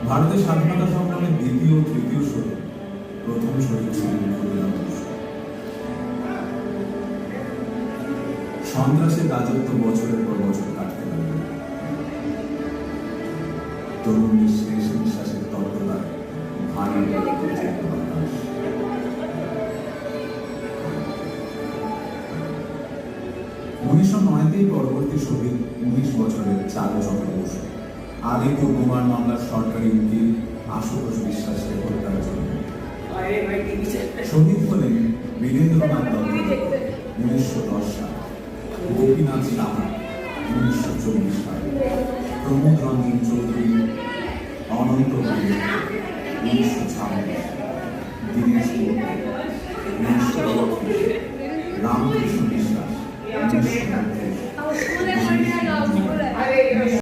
ভারতের স্বাধীনতা সংগ্রামের দ্বিতীয় ও তৃতীয় শহীদ, প্রথম শহীদ ছিলেন ক্ষুদিরাম বসু। সন্ত্রাসের রাজত্ব বছরের পর বছর কাটতে লাগল। তরুণদের শেষ নিঃশ্বাসের তত্ত্বদায় ভারী বাতাস। 1909 পরবর্তী শহীদ 19 বছরের চারুচন্দ্র বসু, আদিপুর বোমার মামলার সরকারি উকিল আশুতোষ বিশ্বাসকে হত্যার জন্য। শহীদ হলেন বীরেন্দ্রনাথ দত্ত 1910 সাল, গোপীনাথ সাহা 1940 সাল, প্রমোদ রঞ্জন চৌধুরী, অনন্ত 1926, দীনেশ গুপ্ত 1932, রামকৃষ্ণ বিশ্বাস 1939।